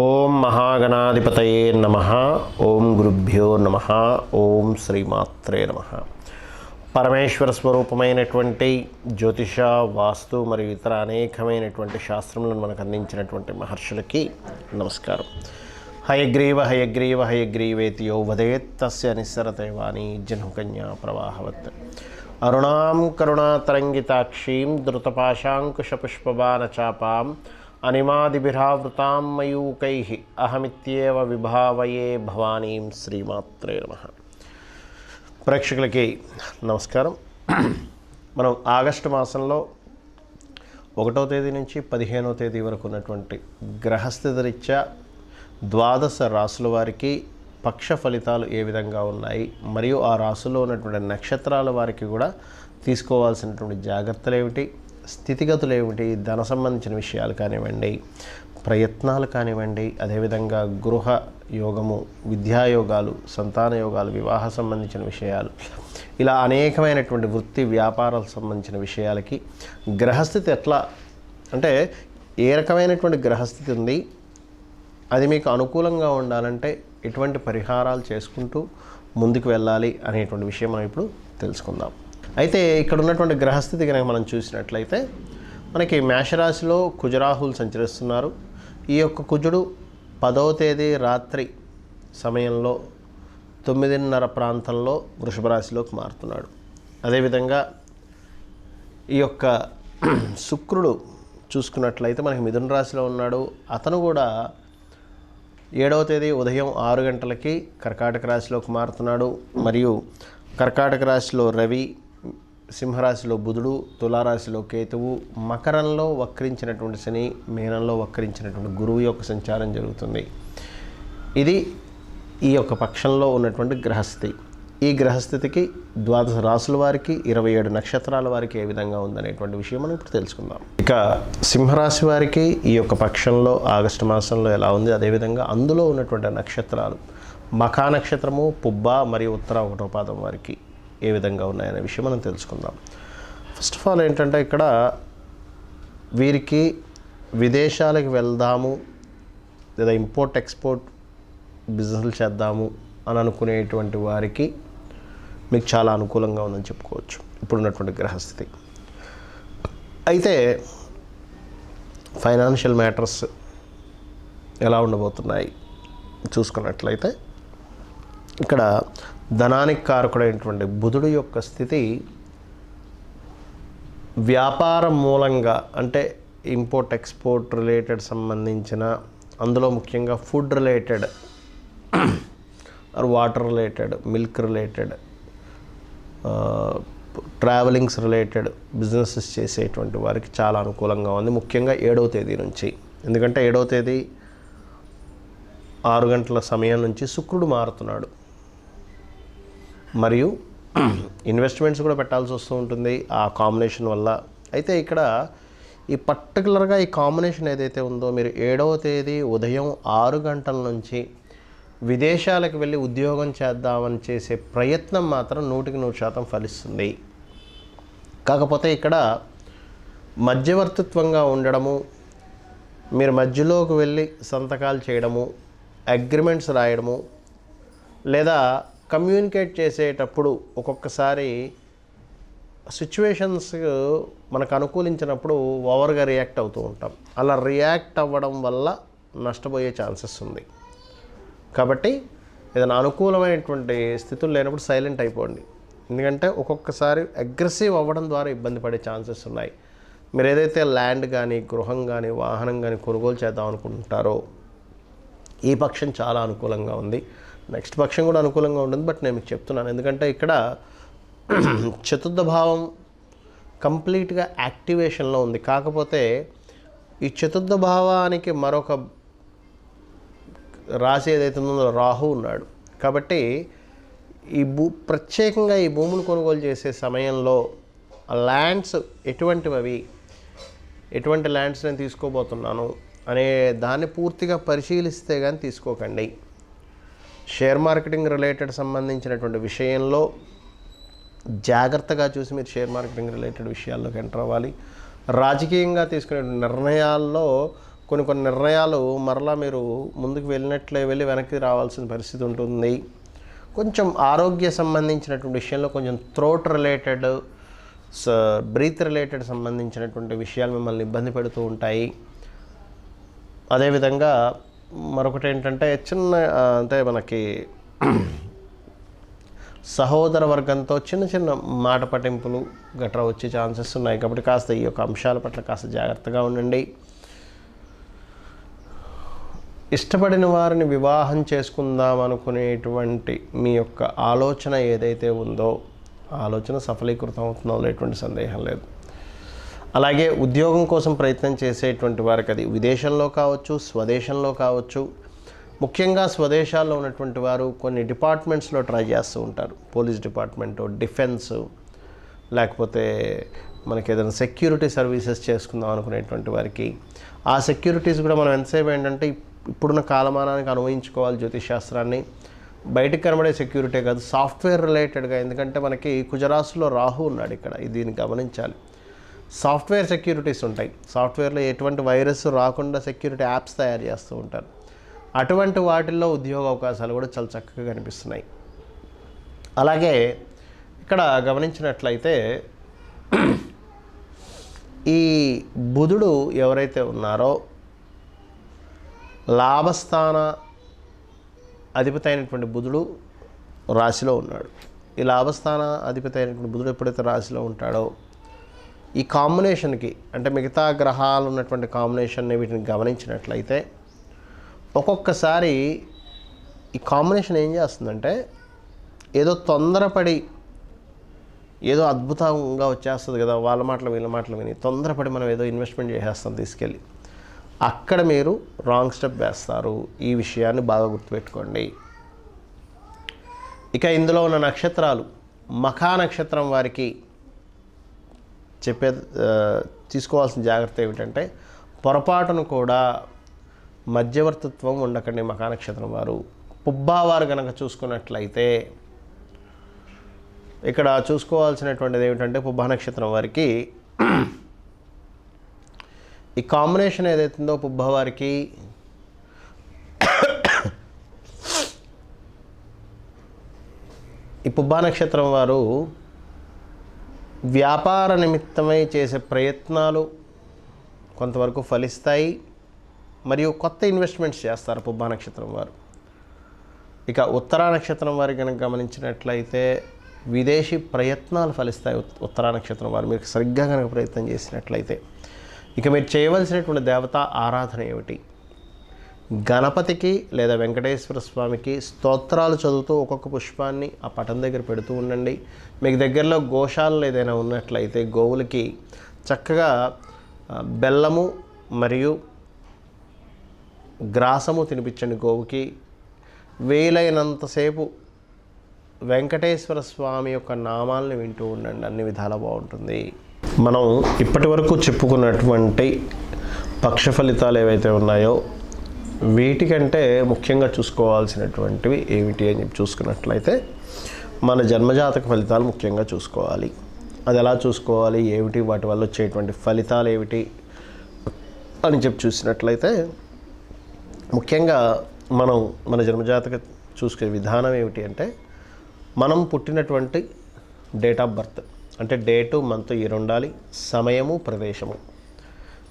ఓం మహాగణాధిపతయే నమః. ఓం గురుభ్యో నమః. ఓం శ్రీమాత్రే నమః. పరమేశ్వర స్వరూపమైనటువంటి జ్యోతిష, వాస్తు మరియు ఇతర అనేకమైనటువంటి శాస్త్రములను మనకు అందించినటువంటి మహర్షులకి నమస్కారం. హయగ్రీవ హయగ్రీవ హయగ్రీవేతి యో వదేత్ తస్య నిస్సరతే వాణి జహ్నుకన్యా ప్రవాహవత్. అరుణాం కరుణాతరంగితాక్షీం ధృతపాశాంకుశపుష్పబాణచాపాం అనిమాదిభిరావృతాం మయూకైః అహమిత్యేవ విభావయే భవానీం. శ్రీమాత్రే నమః. ప్రేక్షకులకి నమస్కారం. మనం ఆగస్టు మాసంలో 1వ తేదీ నుంచి 15వ తేదీ వరకు ఉన్నటువంటి గ్రహస్థితి రీత్యా ద్వాదశ రాసుల వారికి పక్ష ఫలితాలు ఏ విధంగా ఉన్నాయి, మరియు ఆ రాసుల్లో ఉన్నటువంటి నక్షత్రాల వారికి కూడా తీసుకోవాల్సినటువంటి జాగ్రత్తలు ఏమిటి, స్థితిగతులు ఏమిటి, ధన సంబంధించిన విషయాలు కానివ్వండి, ప్రయత్నాలు కానివ్వండి, అదేవిధంగా గృహ యోగము, విద్యాయోగాలు, సంతాన యోగాలు, వివాహ సంబంధించిన విషయాలు, ఇలా అనేకమైనటువంటి వృత్తి వ్యాపారాలకు సంబంధించిన విషయాలకి గ్రహస్థితి ఎట్లా అంటే ఏ రకమైనటువంటి గ్రహస్థితి ఉంది, అది మీకు అనుకూలంగా ఉండాలంటే ఎటువంటి పరిహారాలు చేసుకుంటూ ముందుకు వెళ్ళాలి అనేటువంటి విషయం మనం ఇప్పుడు తెలుసుకుందాం. అయితే ఇక్కడ ఉన్నటువంటి గ్రహస్థితి కనుక మనం చూసినట్లయితే మనకి మేషరాశిలో కుజరాహులు సంచరిస్తున్నారు. ఈ యొక్క కుజుడు 10వ తేదీ రాత్రి సమయంలో 9:30 ప్రాంతంలో వృషభ రాశిలోకి మారుతున్నాడు. అదేవిధంగా ఈ యొక్క శుక్రుడు చూసుకున్నట్లయితే మనకి మిథున రాశిలో ఉన్నాడు. అతను కూడా 7వ తేదీ ఉదయం 6 గంటలకి కర్కాటక రాశిలోకి మారుతున్నాడు. మరియు కర్కాటక రాశిలో రవి, సింహరాశిలో బుధుడు, తులారాశిలో కేతువు, మకరంలో వక్రించినటువంటి శని, మీనంలో వక్రించినటువంటి గురువు యొక్క సంచారం జరుగుతుంది. ఇది ఈ యొక్క పక్షంలో ఉన్నటువంటి గ్రహస్థితి. ఈ గ్రహస్థితికి ద్వాదశ రాసుల వారికి 27 నక్షత్రాల వారికి ఏ విధంగా ఉందనేటువంటి విషయం మనం ఇప్పుడు తెలుసుకుందాం. ఇక సింహరాశి వారికి ఈ యొక్క పక్షంలో ఆగస్టు మాసంలో ఎలా ఉంది, అదేవిధంగా అందులో ఉన్నటువంటి నక్షత్రాలు మఖా నక్షత్రము, పుబ్బ మరియు ఉత్తర 1వ పాదం వారికి ఏ విధంగా ఉన్నాయనే విషయం మనం తెలుసుకుందాం. ఫస్ట్ ఆఫ్ ఆల్ ఏంటంటే ఇక్కడ వీరికి విదేశాలకు వెళ్దాము లేదా ఇంపోర్ట్ ఎక్స్పోర్ట్ బిజినెస్లు చేద్దాము అని అనుకునేటువంటి వారికి మీకు చాలా అనుకూలంగా ఉందని చెప్పుకోవచ్చు ఇప్పుడున్నటువంటి గ్రహస్థితి. అయితే ఫైనాన్షియల్ మ్యాటర్స్ ఎలా ఉండబోతున్నాయి చూసుకున్నట్లయితే ఇక్కడ ధనానికి కారకుడైనటువంటి బుధుడు యొక్క స్థితి వ్యాపారం మూలంగా, అంటే ఇంపోర్ట్ ఎక్స్పోర్ట్ రిలేటెడ్ సంబంధించిన, అందులో ముఖ్యంగా food related, water related, milk related, travelings related businesses చేసేటువంటి వారికి చాలా అనుకూలంగా ఉంది, ముఖ్యంగా 7వ తేదీ నుంచి. ఎందుకంటే 7వ తేదీ 6 గంటల సమయం నుంచి శుక్రుడు మారుతున్నాడు. మరియు ఇన్వెస్ట్మెంట్స్ కూడా పెట్టాల్సి వస్తూ ఉంటుంది ఆ కాంబినేషన్ వల్ల. అయితే ఇక్కడ ఈ పర్టికులర్గా ఈ కాంబినేషన్ ఏదైతే ఉందో, మీరు 7వ తేదీ ఉదయం 6 గంటల నుంచి విదేశాలకు వెళ్ళి ఉద్యోగం చేద్దామని చేసే ప్రయత్నం మాత్రం 100% ఫలిస్తుంది. కాకపోతే ఇక్కడ మధ్యవర్తిత్వంగా ఉండడము, మీరు మధ్యలోకి వెళ్ళి సంతకాలు చేయడము, అగ్రిమెంట్స్ రాయడము, లేదా కమ్యూనికేట్ చేసేటప్పుడు ఒక్కొక్కసారి సిచ్యువేషన్స్ మనకు అనుకూలించినప్పుడు ఓవర్గా రియాక్ట్ అవుతూ ఉంటాం. అలా రియాక్ట్ అవ్వడం వల్ల నష్టపోయే ఛాన్సెస్ ఉంది. కాబట్టి ఏదైనా అనుకూలమైనటువంటి స్థితులు లేనప్పుడు సైలెంట్ అయిపోండి. ఎందుకంటే ఒక్కొక్కసారి అగ్రెసివ్ అవ్వడం ద్వారా ఇబ్బంది పడే ఛాన్సెస్ ఉన్నాయి. మీరు ఏదైతే ల్యాండ్ కానీ, గృహం కానీ, వాహనం కానీ కొనుగోలు చేద్దాం అనుకుంటారో ఈ పక్షం చాలా అనుకూలంగా ఉంది. నెక్స్ట్ పక్షం కూడా అనుకూలంగా ఉంటుంది, బట్ నేను మీకు చెప్తున్నాను. ఎందుకంటే ఇక్కడ చతుర్థ భావం కంప్లీట్గా యాక్టివేషన్లో ఉంది. కాకపోతే ఈ చతుర్థ భావానికి మరొక రాశి ఏదైతే ఉందో రాహు ఉన్నాడు. కాబట్టి ఈ ప్రత్యేకంగా ఈ భూములు కొనుగోలు చేసే సమయంలో ఆ ల్యాండ్స్ ఎటువంటివి, ఎటువంటి ల్యాండ్స్ నేను తీసుకోబోతున్నాను అనే దాన్ని పూర్తిగా పరిశీలిస్తే కానీ తీసుకోకండి. షేర్ మార్కెటింగ్ రిలేటెడ్ సంబంధించినటువంటి విషయంలో జాగ్రత్తగా చూసి మీరు షేర్ మార్కెటింగ్ రిలేటెడ్ విషయాల్లోకి ఎంటర్ అవ్వాలి. రాజకీయంగా తీసుకునే నిర్ణయాల్లో కొన్ని కొన్ని నిర్ణయాలు మరలా మీరు ముందుకు వెళ్ళినట్లే వెళ్ళి వెనక్కి రావాల్సిన పరిస్థితి ఉంటుంది. కొంచెం ఆరోగ్య సంబంధించినటువంటి విషయంలో కొంచెం థ్రోట్ రిలేటెడ్, బ్రీత్ రిలేటెడ్ సంబంధించినటువంటి విషయాలు మిమ్మల్ని ఇబ్బంది పెడుతూ ఉంటాయి. అదేవిధంగా మరొకటి ఏంటంటే అంటే మనకి సహోదర వర్గంతో చిన్న చిన్న మాట పట్టింపులు గట్రా వచ్చే ఛాన్సెస్ ఉన్నాయి. కాబట్టి కాస్త ఈ యొక్క అంశాల పట్ల కాస్త జాగ్రత్తగా ఉండండి. ఇష్టపడిన వారిని వివాహం చేసుకుందాం అనుకునేటువంటి మీ యొక్క ఆలోచన ఏదైతే ఉందో ఆలోచన సఫలీకృతం అవుతుందో ఎటువంటి సందేహం లేదు. అలాగే ఉద్యోగం కోసం ప్రయత్నం చేసేటువంటి వారికి అది విదేశంలో కావచ్చు, స్వదేశంలో కావచ్చు. ముఖ్యంగా స్వదేశాల్లో ఉన్నటువంటి వారు కొన్ని డిపార్ట్మెంట్స్లో ట్రై చేస్తూ ఉంటారు. పోలీస్ డిపార్ట్మెంటు, డిఫెన్స్, లేకపోతే మనకి ఏదైనా సెక్యూరిటీ సర్వీసెస్ చేసుకుందాం అనుకునేటువంటి వారికి ఆ సెక్యూరిటీస్ కూడా మనం ఎంతసేపు ఏంటంటే ఇప్పుడున్న కాలమానానికి అనువయించుకోవాలి. జ్యోతిష్ శాస్త్రాన్ని బయటకు కనబడే సెక్యూరిటీ కాదు, సాఫ్ట్వేర్ రిలేటెడ్గా. ఎందుకంటే మనకి కుజరాశిలో రాహు ఉన్నాడు ఇక్కడ, దీన్ని గమనించాలి. సాఫ్ట్వేర్ సెక్యూరిటీస్ ఉంటాయి. సాఫ్ట్వేర్లో ఎటువంటి వైరస్ రాకుండా సెక్యూరిటీ యాప్స్ తయారు చేస్తూ ఉంటారు. అటువంటి వాటిల్లో ఉద్యోగ అవకాశాలు కూడా చాలా చక్కగా కనిపిస్తున్నాయి. అలాగే ఇక్కడ గమనించినట్లయితే ఈ బుధుడు ఎవరైతే ఉన్నారో లాభస్థాన అధిపతి అయినటువంటి బుధుడు రాశిలో ఉన్నాడు. ఈ లాభస్థాన అధిపతి అయినటువంటి బుధుడు ఎప్పుడైతే రాశిలో ఉంటాడో ఈ కాంబినేషన్కి, అంటే మిగతా గ్రహాలు ఉన్నటువంటి కాంబినేషన్ని వీటిని గమనించినట్లయితే ఒక్కొక్కసారి ఈ కాంబినేషన్ ఏం చేస్తుందంటే ఏదో తొందరపడి ఏదో అద్భుతంగా వచ్చేస్తుంది కదా, వాళ్ళ మాటలు వీళ్ళ మాటలు విని తొందరపడి మనం ఏదో ఇన్వెస్ట్మెంట్ చేసేస్తాం తీసుకెళ్ళి. అక్కడ మీరు రాంగ్ స్టెప్ వేస్తారు. ఈ విషయాన్ని బాగా గుర్తుపెట్టుకోండి. ఇక ఇందులో ఉన్న నక్షత్రాలు, మఖా నక్షత్రం వారికి తీసుకోవాల్సిన జాగ్రత్త ఏమిటంటే పొరపాటును కూడా మధ్యవర్తిత్వం ఉండకండి. మఖా నక్షత్రం వారు పుబ్బావారు కనుక చూసుకున్నట్లయితే ఇక్కడ చూసుకోవాల్సినటువంటిది ఏమిటంటే పుబ్బా నక్షత్రం వారికి ఈ కాంబినేషన్ ఏదైతుందో పుబ్బవారికి ఈ పుబ్బా నక్షత్రం వారు వ్యాపార నిమిత్తమై చేసే ప్రయత్నాలు కొంతవరకు ఫలిస్తాయి. మరియు కొత్త ఇన్వెస్ట్మెంట్స్ చేస్తారు పుబ్బా నక్షత్రం వారు. ఇక ఉత్తరా నక్షత్రం వారి కనుక గమనించినట్లయితే విదేశీ ప్రయత్నాలు ఫలిస్తాయి. ఉత్తరా నక్షత్రం వారు మీరు సరిగ్గా కనుక ప్రయత్నం చేసినట్లయితే. ఇక మీరు చేయవలసినటువంటి దేవతా ఆరాధన ఏమిటి? గణపతికి లేదా వెంకటేశ్వర స్వామికి స్తోత్రాలు చదువుతూ ఒక్కొక్క పుష్పాన్ని ఆ పటం దగ్గర పెడుతూ ఉండండి. మీకు దగ్గరలో గోశాలలు ఏదైనా ఉన్నట్లయితే గోవులకి చక్కగా బెల్లము మరియు గ్రాసము తినిపించండి గోవుకి. వీలైనంతసేపు వెంకటేశ్వర స్వామి యొక్క నామాల్ని వింటూ ఉండండి, అన్ని విధాలా బాగుంటుంది. మనం ఇప్పటి వరకు చెప్పుకున్నటువంటి పక్ష ఫలితాలు ఏవైతే ఉన్నాయో వీటికంటే ముఖ్యంగా చూసుకోవాల్సినటువంటివి ఏమిటి అని చెప్పి చూసుకున్నట్లయితే మన జన్మజాతక ఫలితాలు ముఖ్యంగా చూసుకోవాలి. అది ఎలా చూసుకోవాలి, ఏమిటి, వాటి వల్ల వచ్చేటువంటి ఫలితాలు ఏమిటి అని చెప్పి చూసినట్లయితే ముఖ్యంగా మనం మన జన్మజాతక చూసుకునే విధానం ఏమిటి అంటే మనం పుట్టినటువంటి డేట్ ఆఫ్ బర్త్, అంటే డేటు మంత్ ఇయర్ ఉండాలి, సమయము ప్రదేశము.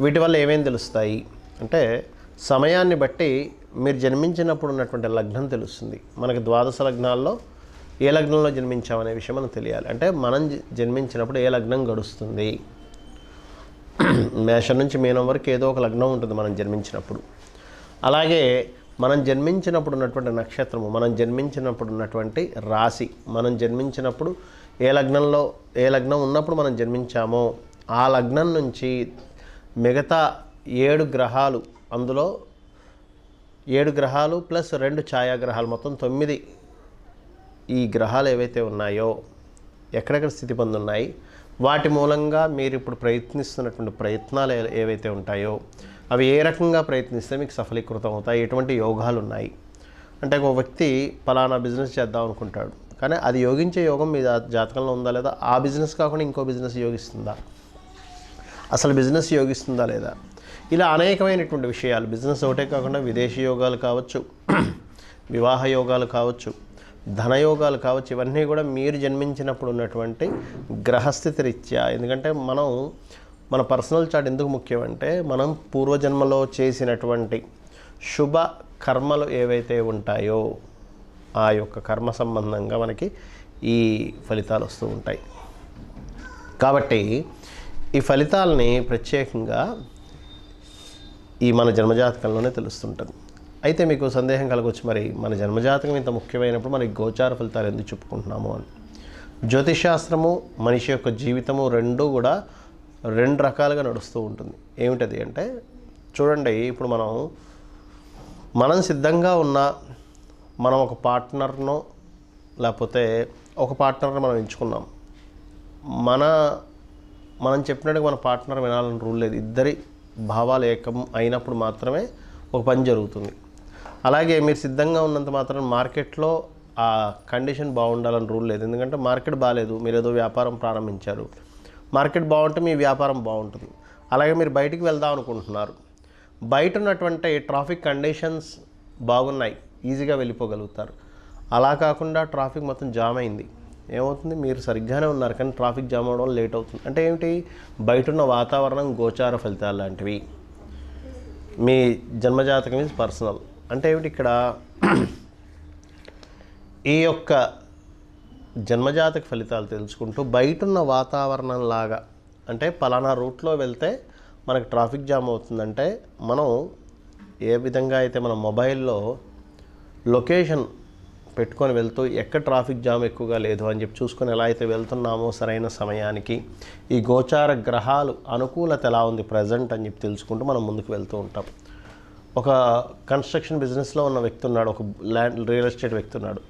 వీటి వల్ల ఏమేమి తెలుస్తాయి అంటే సమయాన్ని బట్టి మీరు జన్మించినప్పుడు ఉన్నటువంటి లగ్నం తెలుస్తుంది. మనకి ద్వాదశ లగ్నాల్లో ఏ లగ్నంలో జన్మించామనే విషయం మనకు తెలియాలి. అంటే మనం జన్మించినప్పుడు ఏ లగ్నం గడుస్తుంది. మేషం నుంచి మీనం వరకు ఏదో ఒక లగ్నం ఉంటుంది మనం జన్మించినప్పుడు. అలాగే మనం జన్మించినప్పుడు ఉన్నటువంటి నక్షత్రము, మనం జన్మించినప్పుడు ఉన్నటువంటి రాశి, మనం జన్మించినప్పుడు ఏ లగ్నం ఉన్నప్పుడు మనం జన్మించామో ఆ లగ్నం నుంచి మిగతా 7 గ్రహాలు, అందులో 7 గ్రహాలు ప్లస్ 2 ఛాయాగ్రహాలు, మొత్తం 9 ఈ గ్రహాలు ఏవైతే ఉన్నాయో ఎక్కడెక్కడ స్థితి పొందున్నాయి, వాటి మూలంగా మీరు ఇప్పుడు ప్రయత్నిస్తున్నటువంటి ప్రయత్నాలు ఏవైతే ఉంటాయో అవి ఏ రకంగా ప్రయత్నిస్తే మీకు సఫలీకృతం అవుతాయి, ఎటువంటి యోగాలు ఉన్నాయి. అంటే ఒక వ్యక్తి పలానా బిజినెస్ చేద్దాం అనుకుంటాడు, కానీ అది యోగించే యోగం మీ జాతకంలో ఉందా లేదా, ఆ బిజినెస్ కాకుండా ఇంకో బిజినెస్ యోగిస్తుందా, అసలు బిజినెస్ యోగిస్తుందా లేదా, ఇలా అనేకమైనటువంటి విషయాలు, బిజినెస్ ఒకటే కాకుండా విదేశీ యోగాలు కావచ్చు, వివాహ యోగాలు కావచ్చు, ధనయోగాలు కావచ్చు, ఇవన్నీ కూడా మీరు జన్మించినప్పుడు ఉన్నటువంటి గ్రహస్థితి రీత్యా. ఎందుకంటే మన పర్సనల్ చార్ట్ ఎందుకు ముఖ్యమంటే మనం పూర్వజన్మలో చేసినటువంటి శుభ కర్మలు ఏవైతే ఉంటాయో ఆ యొక్క కర్మ సంబంధంగా మనకి ఈ ఫలితాలు వస్తూ ఉంటాయి. కాబట్టి ఈ ఫలితాలని ప్రత్యేకంగా ఈ మన జన్మజాతకంలోనే తెలుస్తుంటుంది. అయితే మీకు సందేహం కలగవచ్చు, మరి మన జన్మజాతకం ఇంత ముఖ్యమైనప్పుడు మనకి గోచార ఫలితాలు ఎందుకు చెప్పుకుంటున్నాము అని. జ్యోతిషాస్త్రము మనిషి యొక్క జీవితము రెండూ కూడా రెండు రకాలుగా నడుస్తూ ఉంటుంది. ఏమిటది అంటే, చూడండి, ఇప్పుడు మనం సిద్ధంగా ఉన్న మనం ఒక పార్ట్నర్ను లేకపోతే ఒక పార్ట్నర్ని మనం ఎంచుకున్నాం. మనం చెప్పినట్టుగా మన పార్ట్నర్ వినాలని రూల్ లేదు. ఇద్దరి భావాలు ఏకం అయినప్పుడు మాత్రమే ఒక పని జరుగుతుంది. అలాగే మీరు సిద్ధంగా ఉన్నంత మాత్రం మార్కెట్లో ఆ కండిషన్ బాగుండాలని రూల్ లేదు. ఎందుకంటే మార్కెట్ బాగాలేదు, మీరు ఏదో వ్యాపారం ప్రారంభించారు, మార్కెట్ బాగుంటే మీ వ్యాపారం బాగుంటుంది. అలాగే మీరు బయటికి వెళ్దాం అనుకుంటున్నారు, బయట ఉన్నటువంటి ట్రాఫిక్ కండిషన్స్ బాగున్నాయి, ఈజీగా వెళ్ళిపోగలుగుతారు. అలా కాకుండా ట్రాఫిక్ మొత్తం జామ్ అయింది, ఏమవుతుంది, మీరు సరిగ్గానే ఉన్నారు కానీ ట్రాఫిక్ జామ్ అవడం లేట్ అవుతుంది. అంటే ఏమిటి, బయట ఉన్న వాతావరణం గోచార ఫలితాలు లాంటివి. మీ జన్మజాతకం ఈజ్ పర్సనల్. అంటే ఏమిటి, ఇక్కడ ఈ యొక్క జన్మజాతక ఫలితాలు తెలుసుకుంటూ బయటున్న వాతావరణం లాగా, అంటే పలానా రూట్లో వెళ్తే మనకు ట్రాఫిక్ జామ్ అవుతుందంటే మనం ఏ విధంగా అయితే మన మొబైల్లో లొకేషన్ పెట్టుకొని వెళ్తూ ఎక్కడ ట్రాఫిక్ జామ్ ఎక్కువగా లేదు అని చెప్పి చూసుకొని ఎలా అయితే వెళ్తున్నామో సరైన సమయానికి, ఈ గోచార గ్రహాలు అనుకూలత ఎలా ఉంది ప్రజెంట్ అని చెప్పి తెలుసుకుంటూ మనం ముందుకు వెళ్తూ ఉంటాం. ఒక కన్స్ట్రక్షన్ బిజినెస్లో ఉన్న వ్యక్తి ఉన్నాడు, ఒక రియల్ ఎస్టేట్ వ్యక్తి ఉన్నాడు.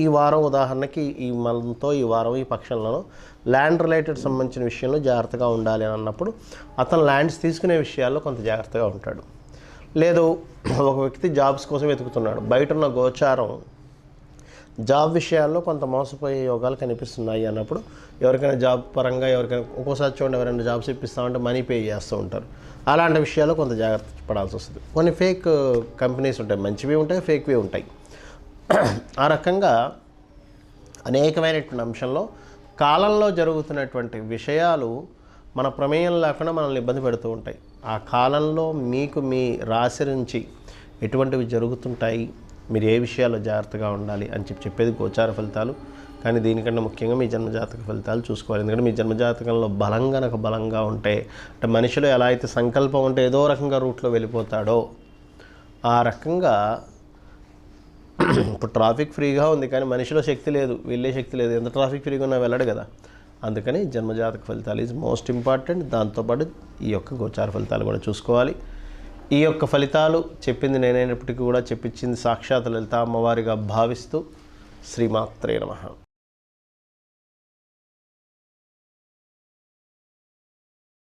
ఈ వారం ఉదాహరణకి ఈ మనతో ఈ వారం ఈ పక్షంలో ల్యాండ్ రిలేటెడ్ సంబంధించిన విషయంలో జాగ్రత్తగా ఉండాలి అని అన్నప్పుడు అతను ల్యాండ్స్ తీసుకునే విషయాల్లో కొంత జాగ్రత్తగా ఉంటాడు. లేదు, ఒక వ్యక్తి జాబ్స్ కోసం వెతుకుతున్నాడు, బయట ఉన్న గోచారం జాబ్ విషయాల్లో కొంత మోసపోయే యోగాలు కనిపిస్తున్నాయి అన్నప్పుడు ఎవరికైనా జాబ్ పరంగా ఒక్కోసారి చూడండి, ఎవరైనా జాబ్స్ ఇప్పిస్తామంటే మనీ పే చేస్తూ ఉంటారు. అలాంటి విషయాల్లో కొంత జాగ్రత్త పడాల్సి వస్తుంది. కొన్ని ఫేక్ కంపెనీస్ ఉంటాయి, మంచివి ఉంటాయి, ఫేక్వి ఉంటాయి. ఆ రకంగా అనేకమైనటువంటి అంశంలో కాలంలో జరుగుతున్నటువంటి విషయాలు మన ప్రమేయం లేకుండా మనల్ని ఇబ్బంది పెడుతూ ఉంటాయి. ఆ కాలంలో మీకు మీ రాశి నుంచి ఎటువంటివి జరుగుతుంటాయి, మీరు ఏ విషయాల్లో జాగ్రత్తగా ఉండాలి అని చెప్పేది గోచార ఫలితాలు. కానీ దీనికన్నా ముఖ్యంగా మీ జన్మజాతక ఫలితాలు చూసుకోవాలి. ఎందుకంటే మీ జన్మజాతకంలో బలంగా ఉంటే, అంటే మనిషిలో ఎలా అయితే సంకల్పం ఉంటే ఏదో రకంగా రూట్లో వెళ్ళిపోతాడో ఆ రకంగా ఇప్పుడు ట్రాఫిక్ ఫ్రీగా ఉంది కానీ మనిషిలో శక్తి లేదు, వెళ్ళే శక్తి లేదు. ఎంత ట్రాఫిక్ ఫ్రీగా ఉన్నా వెళ్ళడు కదా. అందుకని జన్మజాతక ఫలితాలు ఈజ్ మోస్ట్ ఇంపార్టెంట్. దాంతోపాటు ఈ యొక్క గోచార ఫలితాలు కూడా చూసుకోవాలి. ఈ యొక్క ఫలితాలు చెప్పింది నేనైనప్పటికీ కూడా చెప్పించింది సాక్షాత్ లలిత అమ్మవారిగా భావిస్తూ శ్రీమాత్రే నమః.